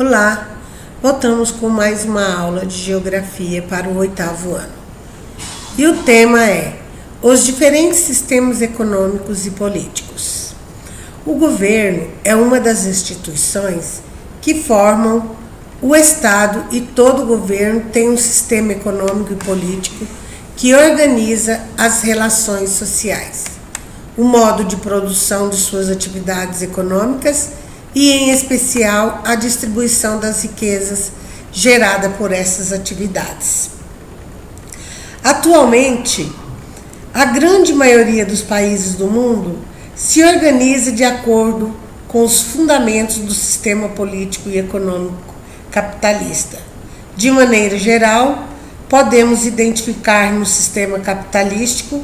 Olá, voltamos com mais uma aula de Geografia para o 8º ano. E o tema é os diferentes sistemas econômicos e políticos. O governo é uma das instituições que formam o Estado e todo governo tem um sistema econômico e político que organiza as relações sociais, o modo de produção de suas atividades econômicas e, em especial, a distribuição das riquezas gerada por essas atividades. Atualmente, a grande maioria dos países do mundo se organiza de acordo com os fundamentos do sistema político e econômico capitalista. De maneira geral, podemos identificar no sistema capitalístico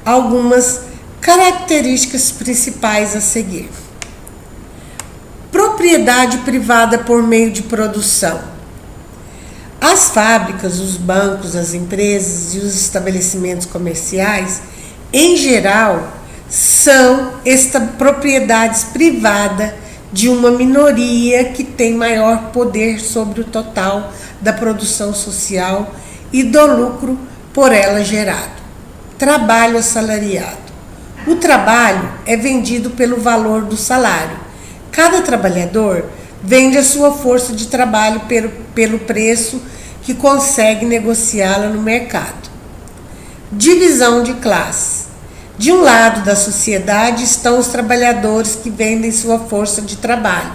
algumas características principais a seguir. Propriedade privada por meio de produção. As fábricas, os bancos, as empresas e os estabelecimentos comerciais, em geral, são esta propriedades privadas de uma minoria que tem maior poder sobre o total da produção social e do lucro por ela gerado. Trabalho assalariado. O trabalho é vendido pelo valor do salário. Cada trabalhador vende a sua força de trabalho pelo preço que consegue negociá-la no mercado. Divisão de classe. De um lado da sociedade estão os trabalhadores que vendem sua força de trabalho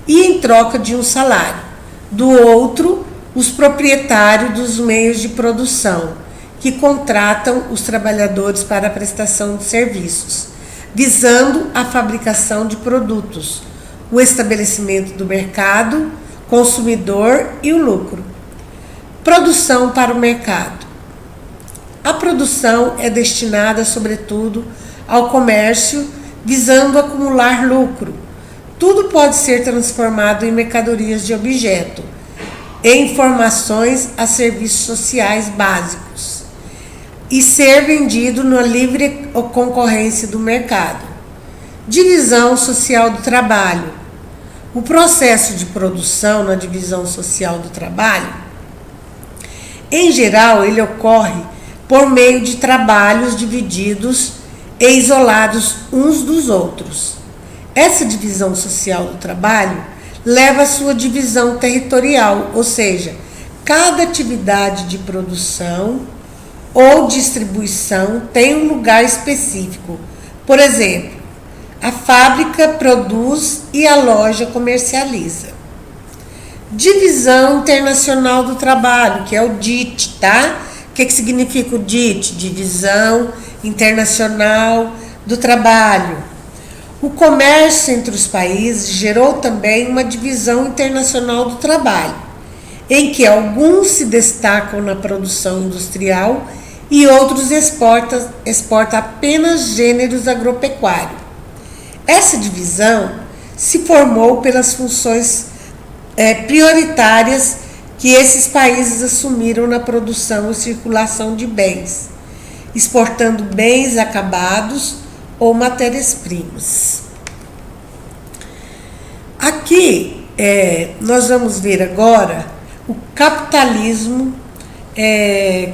e em troca de um salário. Do outro, os proprietários dos meios de produção, que contratam os trabalhadores para a prestação de serviços, visando a fabricação de produtos, o estabelecimento do mercado, consumidor e o lucro. Produção para o mercado. A produção é destinada, sobretudo, ao comércio, visando acumular lucro. Tudo pode ser transformado em mercadorias de objeto, em informações a serviços sociais básicos e ser vendido na livre concorrência do mercado. Divisão social do trabalho. O processo de produção na divisão social do trabalho, em geral, ele ocorre por meio de trabalhos divididos e isolados uns dos outros. Essa divisão social do trabalho leva à sua divisão territorial, ou seja, cada atividade de produção ou distribuição tem um lugar específico. Por exemplo, a fábrica produz e a loja comercializa. Divisão internacional do trabalho, que é o DIT, tá? O que significa o DIT? Divisão internacional do trabalho. O comércio entre os países gerou também uma divisão internacional do trabalho, em que alguns se destacam na produção industrial e outros exportam apenas gêneros agropecuários. Essa divisão se formou pelas funções prioritárias que esses países assumiram na produção e circulação de bens, exportando bens acabados ou matérias-primas. Aqui nós vamos ver agora o capitalismo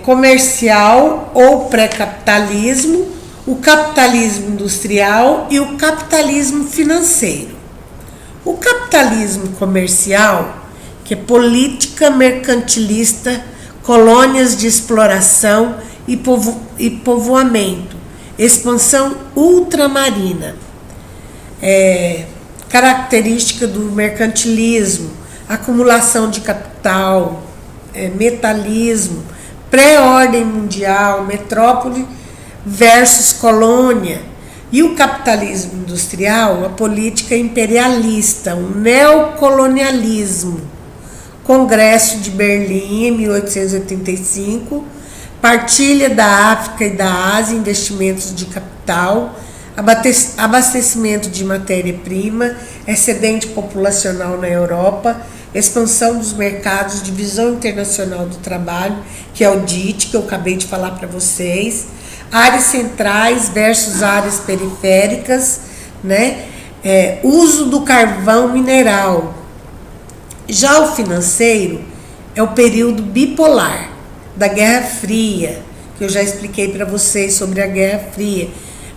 comercial ou pré-capitalismo, o capitalismo industrial e o capitalismo financeiro. O capitalismo comercial, que é política mercantilista, colônias de exploração e povoamento, expansão ultramarina, característica do mercantilismo, acumulação de capital, metalismo, pré-ordem mundial, metrópole versus colônia. E o capitalismo industrial, a política imperialista, o neocolonialismo. Congresso de Berlim, em 1885, partilha da África e da Ásia, investimentos de capital, abastecimento de matéria-prima, excedente populacional na Europa, expansão dos mercados, divisão internacional do trabalho, que é o DIT, que eu acabei de falar para vocês, áreas centrais versus áreas periféricas, né? Uso do carvão mineral, Já o financeiro é o período bipolar da Guerra Fria, que eu já expliquei para vocês sobre a Guerra Fria,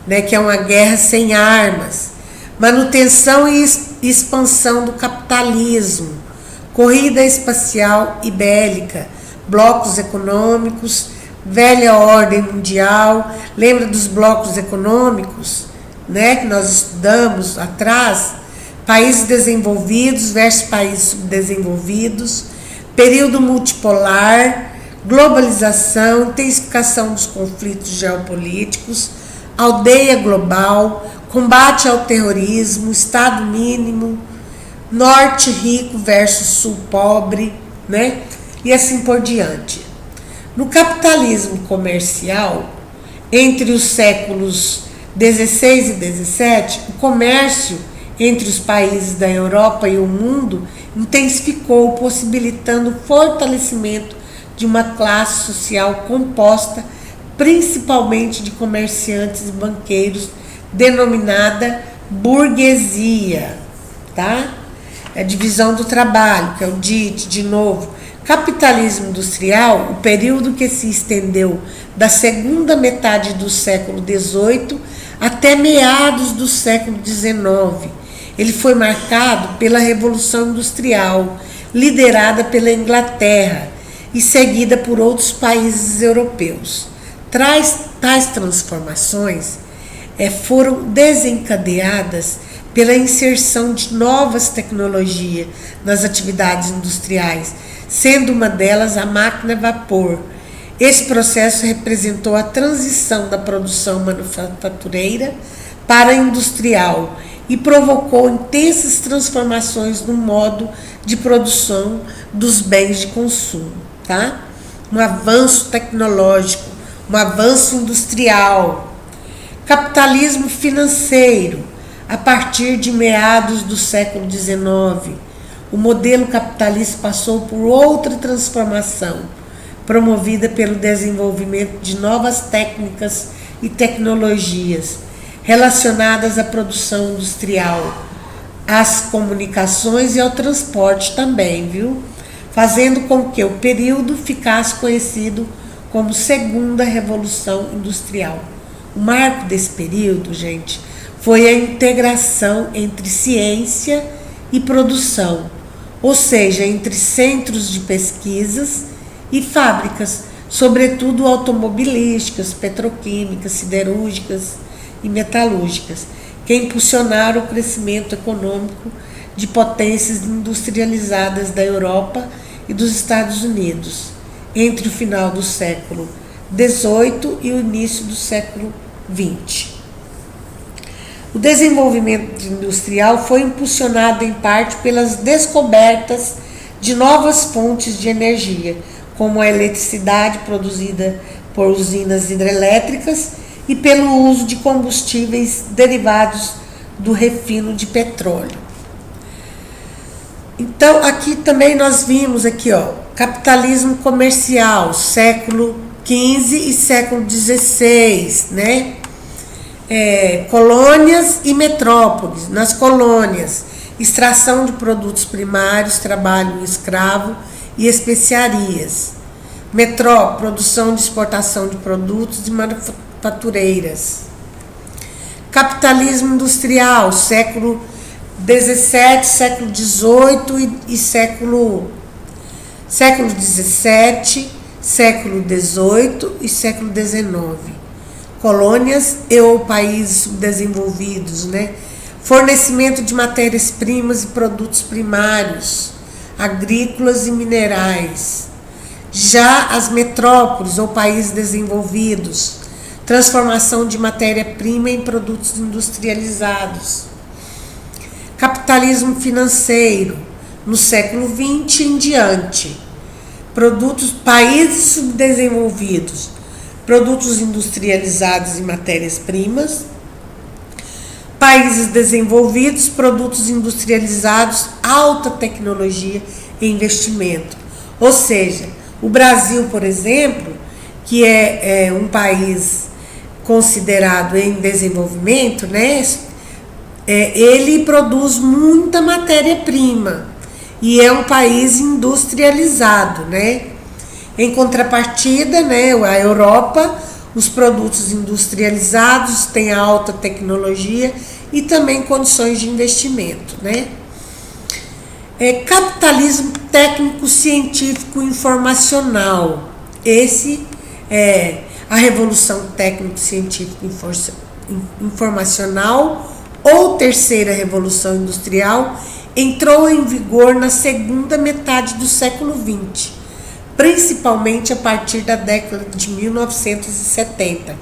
né, que é uma guerra sem armas, manutenção e expansão do capitalismo, corrida espacial e bélica, blocos econômicos, velha ordem mundial. Lembra dos blocos econômicos, né, que nós estudamos atrás? Países desenvolvidos versus países subdesenvolvidos, período multipolar, globalização, intensificação dos conflitos geopolíticos, aldeia global, combate ao terrorismo, Estado mínimo, norte rico versus sul pobre, né? E assim por diante. No capitalismo comercial, entre os séculos 16 e 17, o comércio entre os países da Europa e o mundo intensificou, possibilitando o fortalecimento de uma classe social composta principalmente de comerciantes e banqueiros, denominada burguesia, tá? A divisão do trabalho, que é o DIT, de novo. Capitalismo industrial, o período que se estendeu da segunda metade do século XVIII até meados do século XIX. Ele foi marcado pela Revolução Industrial, liderada pela Inglaterra e seguida por outros países europeus. Tais transformações foram desencadeadas pela inserção de novas tecnologias nas atividades industriais, sendo uma delas a máquina a vapor. Esse processo representou a transição da produção manufatureira para a industrial e provocou intensas transformações no modo de produção dos bens de consumo, tá? Um avanço tecnológico, um avanço industrial. Capitalismo financeiro, a partir de meados do século XIX, o modelo capitalista passou por outra transformação, promovida pelo desenvolvimento de novas técnicas e tecnologias relacionadas à produção industrial, às comunicações e ao transporte também, viu? Fazendo com que o período ficasse conhecido como Segunda Revolução Industrial. O marco desse período, gente, foi a integração entre ciência e produção, ou seja, entre centros de pesquisas e fábricas, sobretudo automobilísticas, petroquímicas, siderúrgicas e metalúrgicas, que impulsionaram o crescimento econômico de potências industrializadas da Europa e dos Estados Unidos, entre o final do século XVIII e o início do século XX. O desenvolvimento industrial foi impulsionado em parte pelas descobertas de novas fontes de energia, como a eletricidade produzida por usinas hidrelétricas e pelo uso de combustíveis derivados do refino de petróleo. Então, aqui também nós vimos aqui, ó, capitalismo comercial, século XV e século XVI, né? Colônias e metrópoles. Nas colônias, extração de produtos primários, trabalho escravo e especiarias. Metrópole, produção de exportação de produtos de manufatureiras. Capitalismo industrial, século XVII, século XVIII e século XVII, século XVIII e século XIX. Colônias e ou países subdesenvolvidos, né? Fornecimento de matérias-primas e produtos primários, agrícolas e minerais. Já as metrópoles ou países desenvolvidos, transformação de matéria-prima em produtos industrializados. Capitalismo financeiro, no século XX em diante. Países subdesenvolvidos, produtos industrializados e matérias-primas. Países desenvolvidos, produtos industrializados, alta tecnologia e investimento. Ou seja, o Brasil, por exemplo, que é um país considerado em desenvolvimento, né? Ele produz muita matéria-prima e é um país industrializado, né? Em contrapartida, né, a Europa, os produtos industrializados têm alta tecnologia e também condições de investimento, né? Capitalismo técnico, científico, informacional. Esse é a revolução técnico, científico, informacional ou terceira revolução industrial entrou em vigor na segunda metade do século XX, principalmente a partir da década de 1970,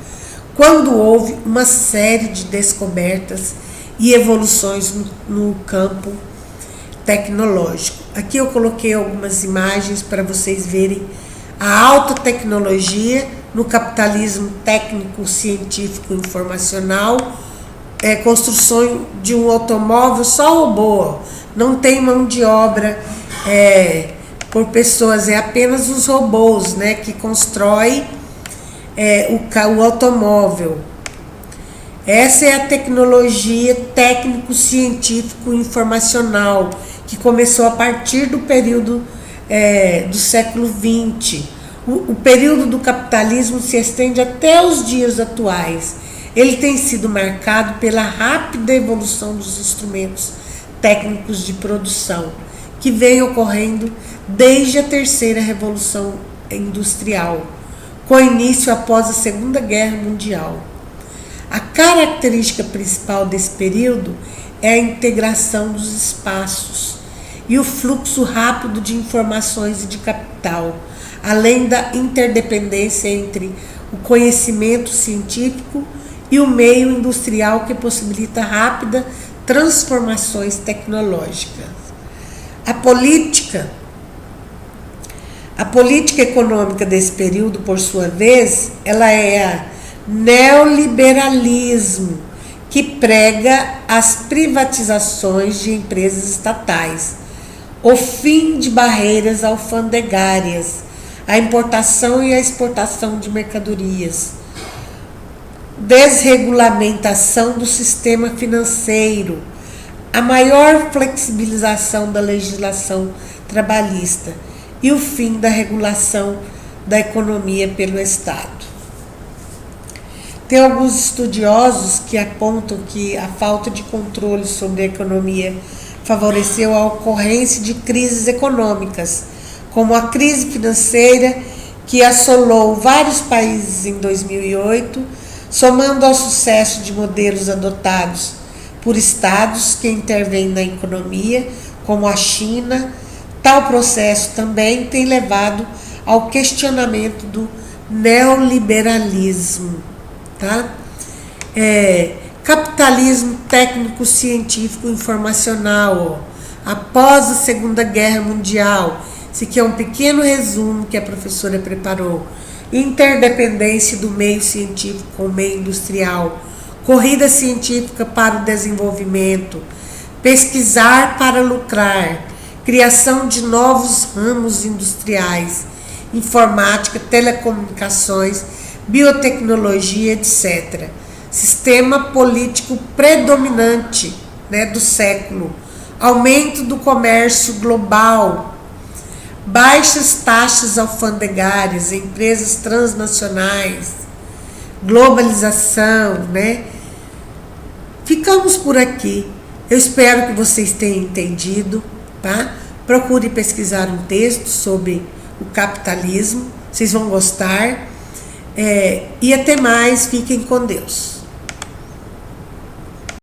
quando houve uma série de descobertas e evoluções no campo tecnológico. Aqui eu coloquei algumas imagens para vocês verem a alta tecnologia no capitalismo técnico, científico, informacional, construção de um automóvel só robô, não tem mão de obra por pessoas, é apenas os robôs, né, que constroem o automóvel. Essa é a tecnologia técnico, científico, informacional, que começou a partir do período do século XX. O período do capitalismo se estende até os dias atuais. Ele tem sido marcado pela rápida evolução dos instrumentos técnicos de produção, que vem ocorrendo desde a terceira revolução industrial, com início após a Segunda Guerra Mundial. A característica principal desse período é a integração dos espaços e o fluxo rápido de informações e de capital, além da interdependência entre o conhecimento científico e o meio industrial, que possibilita rápidas transformações tecnológicas. A política econômica desse período, por sua vez, ela é a neoliberalismo, que prega as privatizações de empresas estatais, o fim de barreiras alfandegárias, a importação e a exportação de mercadorias, desregulamentação do sistema financeiro, a maior flexibilização da legislação trabalhista e o fim da regulação da economia pelo Estado. Tem alguns estudiosos que apontam que a falta de controle sobre a economia favoreceu a ocorrência de crises econômicas, como a crise financeira que assolou vários países em 2008, somando ao sucesso de modelos adotados por estados que intervêm na economia, como a China. Tal processo também tem levado ao questionamento do neoliberalismo. Tá? Capitalismo técnico, científico, informacional. Após a Segunda Guerra Mundial, esse aqui é um pequeno resumo que a professora preparou. Interdependência do meio científico com o meio industrial, corrida científica para o desenvolvimento, pesquisar para lucrar, criação de novos ramos industriais, informática, telecomunicações, biotecnologia, etc. Sistema político predominante, né, do século, aumento do comércio global, baixas taxas alfandegárias, empresas transnacionais, globalização, né? Ficamos por aqui. Eu espero que vocês tenham entendido, tá? Procure pesquisar um texto sobre o capitalismo, vocês vão gostar. E até mais, fiquem com Deus.